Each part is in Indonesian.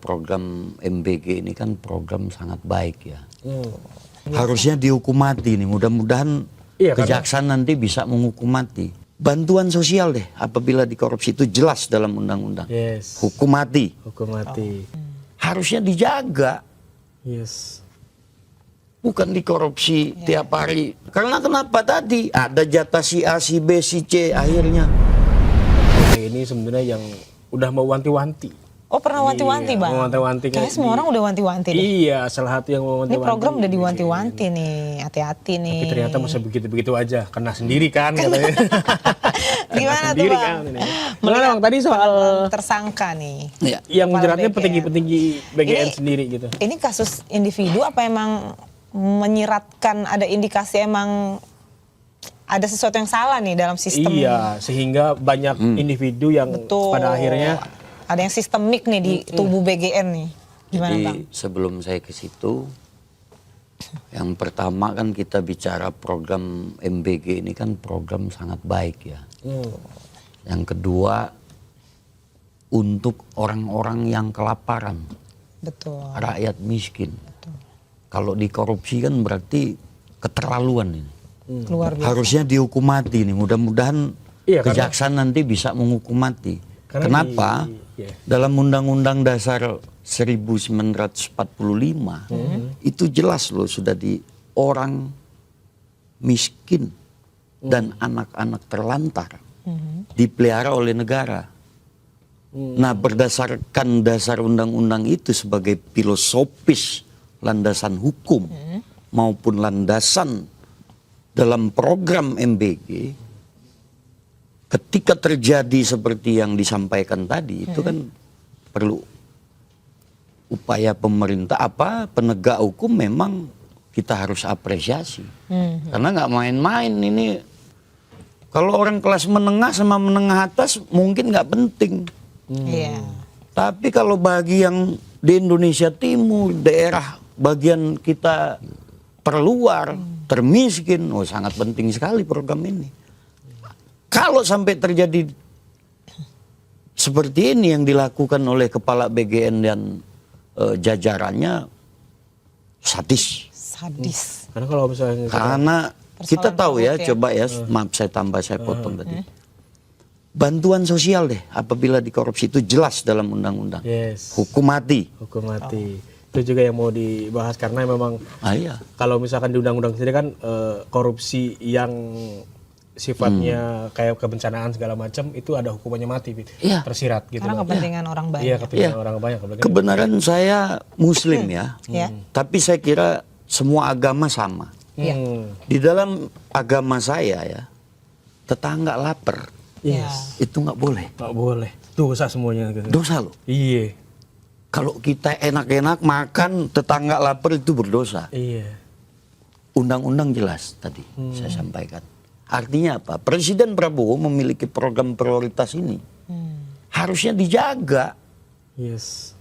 program MBG ini kan program sangat baik ya. Harusnya dihukum mati nih. Mudah-mudahan kejaksaan nanti bisa menghukum mati. Bantuan sosial deh apabila dikorupsi itu jelas dalam undang-undang. Yes. Hukum mati. Hukum mati. Harusnya dijaga. Yes. Bukan dikorupsi tiap hari. Karena kenapa tadi? Ada jatah si A, si B, si C akhirnya. Ini sebenarnya yang udah mau wanti-wanti. Oh pernah wanti-wanti bang? Mau wanti-wanti. Kayaknya semua orang udah wanti-wanti deh. Iya, salah satu yang mau wanti-wanti. Ini program udah diwanti-wanti nih, hati-hati nih. Tapi ternyata masih begitu-begitu aja, kena sendiri kan katanya. Gimana tuh bang? Gimana bang, tadi soal tersangka nih. Ya. yang menjeratnya BGN. petinggi-petinggi BGN Ini- sendiri gitu. Ini kasus individu apa emang menyiratkan ada indikasi emang ada sesuatu yang salah nih dalam sistem? Iya, sehingga banyak individu yang Betul. pada akhirnya Ada yang sistemik nih di tubuh BGN nih. Gimana Jadi bang? sebelum saya ke situ, yang pertama kan kita bicara program MBG ini kan program sangat baik ya. Yang kedua, untuk orang-orang yang kelaparan, Betul. rakyat miskin. Kalau dikorupsi kan berarti keterlaluan ini. Luar biasa. Harusnya dihukum mati nih. Mudah-mudahan Iya, kejaksaan nanti bisa menghukum mati. Karena Kenapa? iya. Dalam Undang-Undang Dasar 1945 itu jelas loh sudah di orang miskin dan anak-anak terlantar dipelihara oleh negara. Nah, berdasarkan dasar undang-undang itu sebagai filosofis landasan hukum maupun landasan dalam program MBG, ketika terjadi seperti yang disampaikan tadi itu kan perlu upaya pemerintah penegak hukum. Memang kita harus apresiasi karena nggak main-main ini. Kalau orang kelas menengah sama menengah atas mungkin nggak penting, Iya. tapi kalau bagi yang di Indonesia Timur, daerah bagian kita terluar, termiskin, sangat penting sekali program ini. Kalau sampai terjadi seperti ini yang dilakukan oleh Kepala BGN dan jajarannya, sadis. Sadis. karena kalau misalnya Karena kita tahu ya, perut ya. coba ya, maaf saya tambah, saya potong tadi. Bantuan sosial deh apabila dikorupsi itu jelas dalam undang-undang. yes, Hukum mati. hukum mati. Itu juga yang mau dibahas karena memang Iya. kalau misalkan di undang-undang sendiri kan korupsi yang sifatnya kayak kebencanaan segala macam itu ada hukumannya mati, Iya. tersirat gitu. Karena loh. kepentingan orang banyak. Iya, kepentingan Iya. orang banyak. Apalagi- Kebenaran saya Muslim ya, Ya. tapi saya kira semua agama sama. Iya. Di dalam agama saya ya, tetangga lapar Yes. itu nggak boleh, Nggak boleh. Dosa semuanya gitu. dosa loh. Iya. Kalau kita enak-enak makan, tetangga lapar itu berdosa. Iya. Undang-undang jelas tadi saya sampaikan. Artinya apa? Presiden Prabowo memiliki program prioritas ini. Harusnya dijaga, Yes.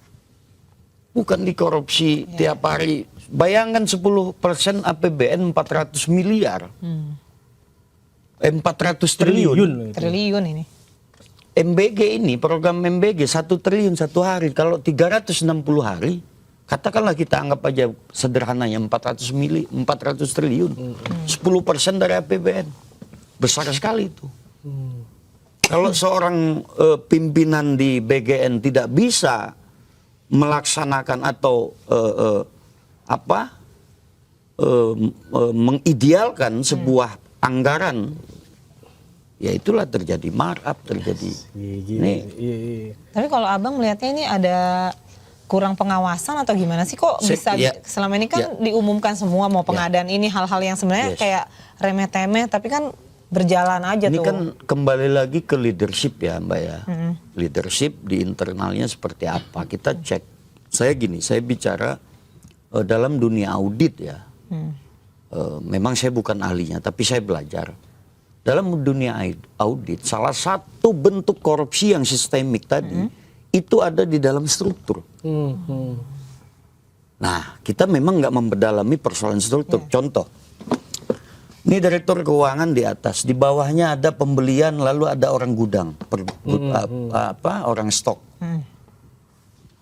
bukan dikorupsi tiap hari. Bayangkan 10% APBN 400 miliar. 400 triliun. Triliun ini. MBG ini, program MBG 1 triliun satu hari. Kalau 360 hari, katakanlah kita anggap aja sederhananya 400 triliun. 10% dari APBN. Besar sekali itu. Kalau seorang pimpinan di BGN tidak bisa melaksanakan atau mengidealkan sebuah anggaran, ya itulah terjadi markup, terjadi. Nih, Iya. Tapi kalau abang melihatnya ini ada kurang pengawasan atau gimana sih kok bisa Ya. selama ini kan diumumkan semua mau pengadaan ini hal-hal yang sebenarnya Yes. kayak remeh-temeh tapi kan berjalan aja ini tuh. kan kembali lagi ke leadership ya Mbak ya. Leadership di internalnya seperti apa, kita cek. Saya gini, saya bicara dalam dunia audit ya. Memang saya bukan ahlinya, tapi saya belajar. Dalam dunia audit, salah satu bentuk korupsi yang sistemik tadi, itu ada di dalam struktur. Nah, kita memang nggak memperdalami persoalan struktur. Contoh, ini direktur keuangan di atas, di bawahnya ada pembelian, lalu ada orang gudang, orang stok.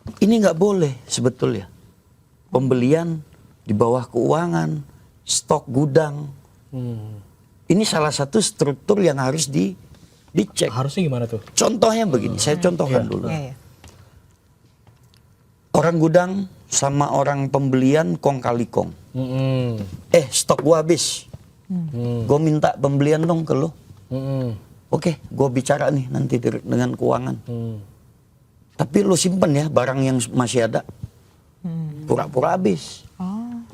Ini nggak boleh sebetulnya. Pembelian di bawah keuangan, stok gudang. Ini salah satu struktur yang harus dicek. Harusnya gimana tuh? Contohnya begini, saya contohkan dulu. Iya, iya. Orang gudang sama orang pembelian kong kali kong. Mm-mm. Stok gua habis. Gue minta pembelian dong ke lo. Mm-mm. Oke, gue bicara nih nanti dengan keuangan. Tapi lo simpen ya barang yang masih ada. Pura-pura habis.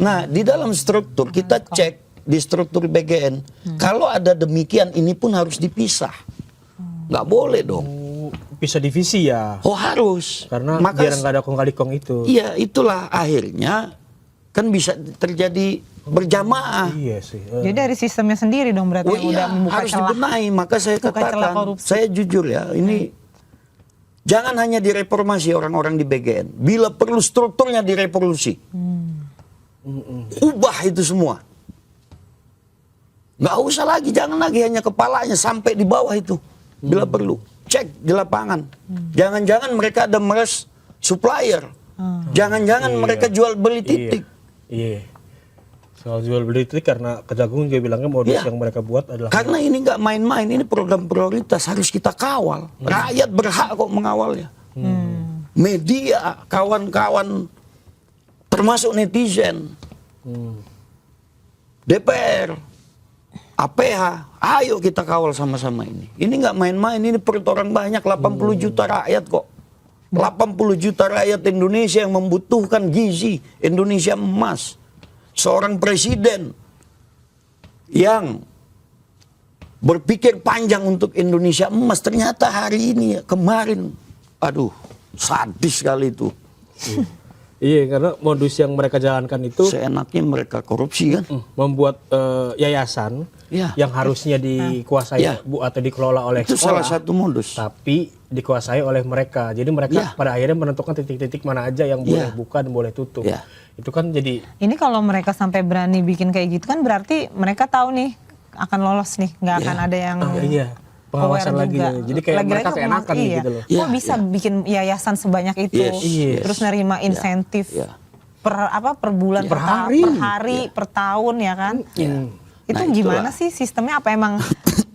Nah, di dalam struktur kita cek di struktur BGN. Kalau ada demikian, ini pun harus dipisah. Nggak boleh dong. Bisa divisi ya. Oh harus. Karena Maka, biar nggak ada kong kali kong itu. iya, itulah akhirnya kan bisa terjadi berjamaah. Iya sih. Jadi dari sistemnya sendiri dong berarti Oh yang iya, udah membuka harus celah. dibenahi. Maka saya Buka celah katakan, korupsi. saya jujur ya, ini jangan hanya direformasi orang-orang di BGN. Bila perlu strukturnya direvolusi. Ubah itu semua. Nggak usah lagi, jangan lagi hanya kepalanya sampai di bawah itu. Bila perlu, cek di lapangan. Jangan-jangan mereka ada meres supplier. Jangan-jangan Iya. mereka jual beli titik. Iya. Soal jual beli titik karena Kejagung juga bilangnya modus Iya. yang mereka buat adalah Karena ini nggak main-main, ini program prioritas harus kita kawal. Rakyat berhak kok mengawalnya. Media, kawan-kawan, termasuk netizen, DPR, APH, ayo kita kawal sama-sama ini. Ini nggak main-main, ini perut orang banyak, 80 juta rakyat kok. 80 juta rakyat Indonesia yang membutuhkan gizi Indonesia emas. Seorang presiden yang berpikir panjang untuk Indonesia emas, ternyata hari ini kemarin, aduh, sadis sekali itu. Iya, karena modus yang mereka jalankan itu Seenaknya mereka korupsi kan. membuat yayasan Iya. yang harusnya dikuasai Iya. atau dikelola oleh Itu sekolah, salah satu modus. tapi dikuasai oleh mereka. Jadi mereka Iya. pada akhirnya menentukan titik-titik mana aja yang boleh Iya. buka dan boleh tutup. Iya. Itu kan jadi Ini kalau mereka sampai berani bikin kayak gitu kan berarti mereka tahu nih akan lolos nih, nggak akan ada yang iya, pengawasan aware lagi. juga. Jadi kayak Lagi-lagi mereka keenakan iya. gitu loh. Kok Iya, bisa iya. bikin yayasan sebanyak itu, Yes, yes. terus nerima insentif Iya. per bulan, Per ta- hari. per hari, per tahun ya kan? Itu Nah, gimana itulah. sih sistemnya? Apa emang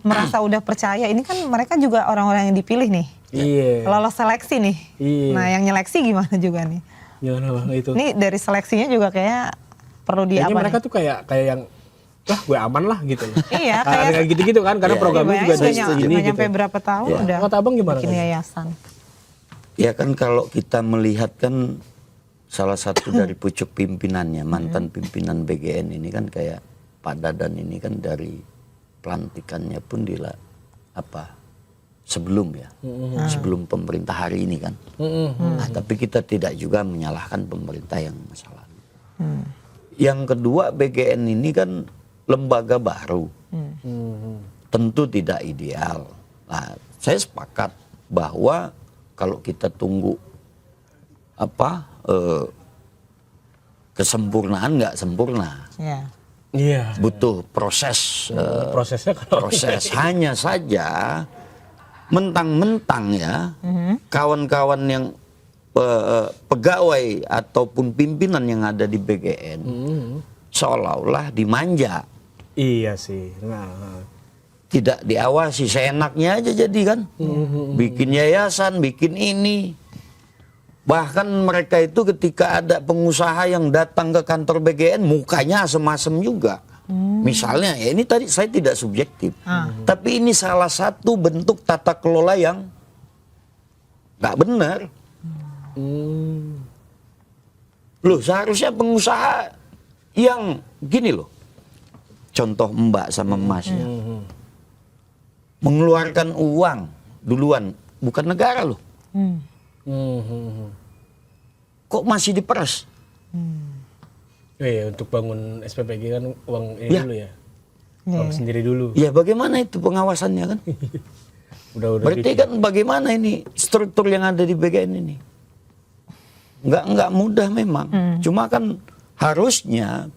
merasa udah percaya? Ini kan mereka juga orang-orang yang dipilih nih, Iya. lolos seleksi nih. Iya. Nah yang nyeleksi gimana juga nih? Gimana bang itu? Ini dari seleksinya juga kayak perlu di Kayaknya apa mereka nih? tuh kayak yang lah gue aman lah gitu loh. Iya, kayak gitu-gitu kan karena Iya. programnya Bayangin juga udah dari nyampe, ini gitu. nyampe berapa tahun Iya. udah Kata abang gimana bikin tadi? yayasan. Ya kan kalau kita melihat kan salah satu dari pucuk pimpinannya, mantan pimpinan BGN ini kan kayak Pak Dadan ini kan dari pelantikannya pun sebelum ya, sebelum pemerintah hari ini kan. Nah, tapi kita tidak juga menyalahkan pemerintah yang masa lalu. Yang kedua, BGN ini kan lembaga baru, tentu tidak ideal. Nah, saya sepakat bahwa kalau kita tunggu kesempurnaan nggak sempurna, Ya. Iya. butuh proses. Prosesnya kalau Proses hanya saja mentang-mentang ya kawan-kawan yang pegawai ataupun pimpinan yang ada di BGN seolah-olah dimanja, Iya sih. Nah, tidak diawasi, seenaknya aja jadi kan, bikin yayasan, bikin ini. Bahkan mereka itu ketika ada pengusaha yang datang ke kantor BGN mukanya asem-asem juga. Misalnya ya ini tadi saya tidak subjektif, tapi ini salah satu bentuk tata kelola yang nggak benar. Loh, seharusnya pengusaha yang gini loh, contoh Mbak sama Masnya, mengeluarkan uang duluan, bukan negara loh. Kok masih diperas? Iya, untuk bangun SPPG kan uang ini Ya. dulu ya. Iya, Uang sendiri dulu. Ya bagaimana itu pengawasannya kan? Udah Berarti kan bagaimana ini struktur yang ada di BGN ini? Nggak mudah memang. Cuma kan harusnya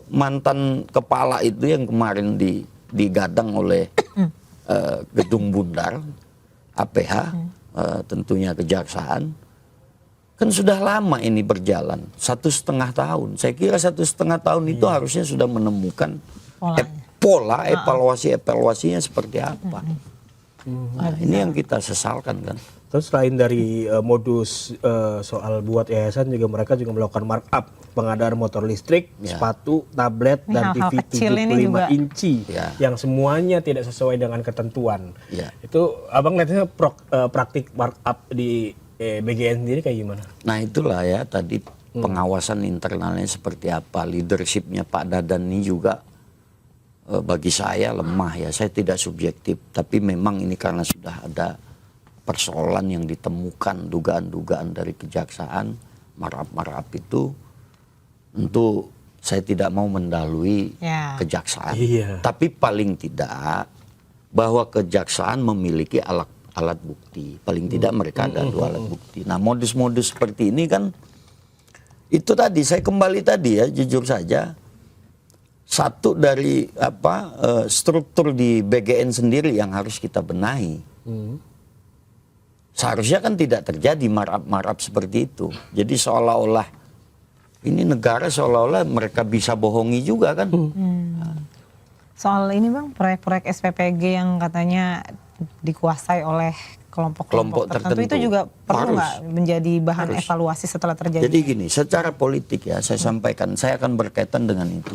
mantan kepala itu yang kemarin digadang oleh Gedung Bundar, APH, tentunya kejaksaan, Kan sudah lama ini berjalan, 1,5 tahun. Saya kira 1,5 tahun itu harusnya sudah menemukan pola evaluasinya seperti apa. Nah, ini yang kita sesalkan kan. Terus selain dari modus soal buat yayasan juga mereka juga melakukan markup pengadaan motor listrik, sepatu, tablet, Ini dan hal-hal TV kecil ini 75 juga. inci Ya. yang semuanya tidak sesuai dengan ketentuan. Ya. Itu abang lihatnya praktik markup di BGN sendiri kayak gimana? Nah itulah ya tadi pengawasan internalnya seperti apa, leadershipnya Pak Dadan ini juga bagi saya lemah ya. Saya tidak subjektif, tapi memang ini karena sudah ada persoalan yang ditemukan, dugaan-dugaan dari kejaksaan, markup itu, tentu saya tidak mau mendahului kejaksaan. Iya. Tapi paling tidak bahwa kejaksaan memiliki alat bukti. Paling tidak mereka ada 2 alat bukti. Nah modus-modus seperti ini kan, itu tadi saya kembali tadi ya, jujur saja. Satu dari struktur di BGN sendiri yang harus kita benahi. Seharusnya kan tidak terjadi markup seperti itu. Jadi seolah-olah ini negara seolah-olah mereka bisa bohongi juga kan. Soal ini Bang, proyek-proyek SPPG yang katanya dikuasai oleh kelompok-kelompok tertentu itu juga perlu nggak menjadi bahan evaluasi setelah terjadi? Jadi gini, secara politik ya saya sampaikan, saya akan berkaitan dengan itu.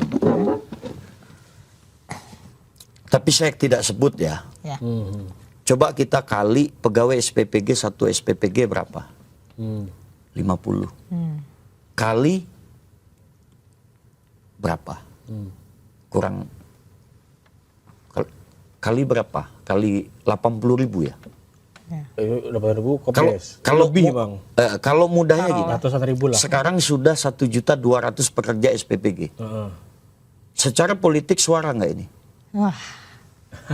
Tapi saya tidak sebut ya. Coba kita kali pegawai SPPG, satu SPPG berapa? 50. Kali berapa? Kurang. Kali berapa? Kali 80.000 ya? 8.000 koples. Kalau lebih Bang. Kalau mudahnya gini. Ratusan ribu lah. Sekarang sudah 1.200.000 pekerja SPPG. Secara politik suara nggak ini? Wah,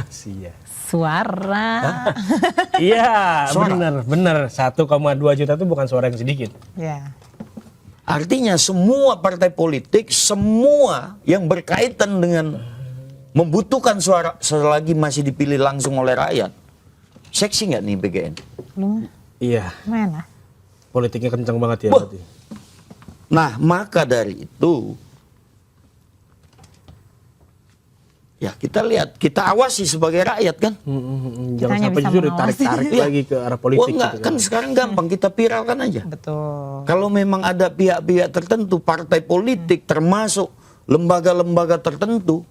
Sia. suara. Iya, Suara. benar. 1,2 juta itu bukan suara yang sedikit. Ya. Artinya semua partai politik, semua yang berkaitan dengan membutuhkan suara selagi masih dipilih langsung oleh rakyat. Seksi nggak nih BGN? Belum Iya, mana? politiknya kencang banget ya Wah. berarti. Nah, maka dari itu ya kita lihat, kita awasi sebagai rakyat kan. Jangan hanya sampai bisa justru mengawasi. ditarik-tarik Iya. lagi ke arah Wah politik enggak, gitu kan sekarang gampang kita viralkan aja. Betul. Kalau memang ada pihak-pihak tertentu, partai politik termasuk lembaga-lembaga tertentu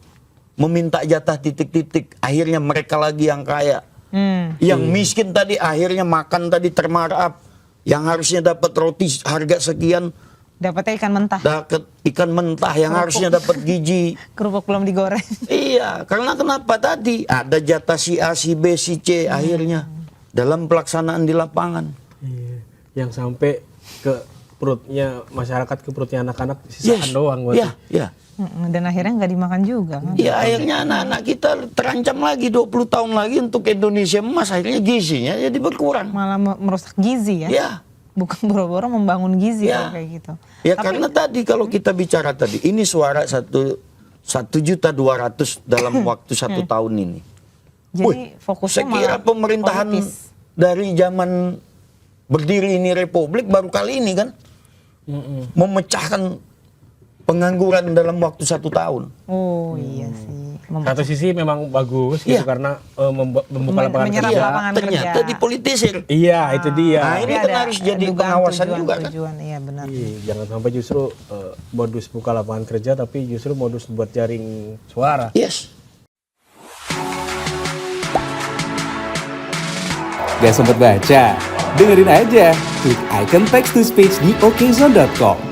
meminta jatah titik-titik, akhirnya mereka lagi yang kaya. Yang miskin tadi akhirnya makan tadi termarap, yang harusnya dapat roti harga sekian Dapatnya ikan mentah. dapat ikan mentah, yang harusnya dapat gizi. Kerupuk belum digoreng. Iya, karena kenapa tadi ada jatah si A, si B, si C akhirnya dalam pelaksanaan di lapangan. Iya. Yang sampai ke perutnya masyarakat, ke perutnya anak-anak sisaan doang berarti. Iya, iya. Dan akhirnya nggak dimakan juga kan. Ya akhirnya anak-anak kita terancam lagi 20 tahun lagi untuk Indonesia emas, akhirnya gizinya jadi berkurang. Malah merusak gizi ya. Ya, Bukan boro-boro membangun gizi Ya. kalau kayak gitu. ya karena tadi kalau kita bicara tadi, ini suara 1.200.000 dalam waktu 1 tahun ini. Jadi Wih, fokusnya saya kira malah pemerintahan politis. dari zaman berdiri ini republik baru kali ini kan memecahkan pengangguran dalam waktu 1 tahun. Oh iya sih. Satu sisi memang bagus gitu Iya. karena membuka lapangan Menyerap kerja. lapangan Ternyata kerja. dipolitisir. Iya, itu dia. Nah, ini Tapi kan ada harus jadi dugaan pengawasan juga kan. tujuan. Iya benar. Iya, jangan sampai justru modus buka lapangan kerja tapi justru modus buat jaring suara. Yes. Gak sempet baca? Dengerin aja, klik icon text to speech di okezone.com.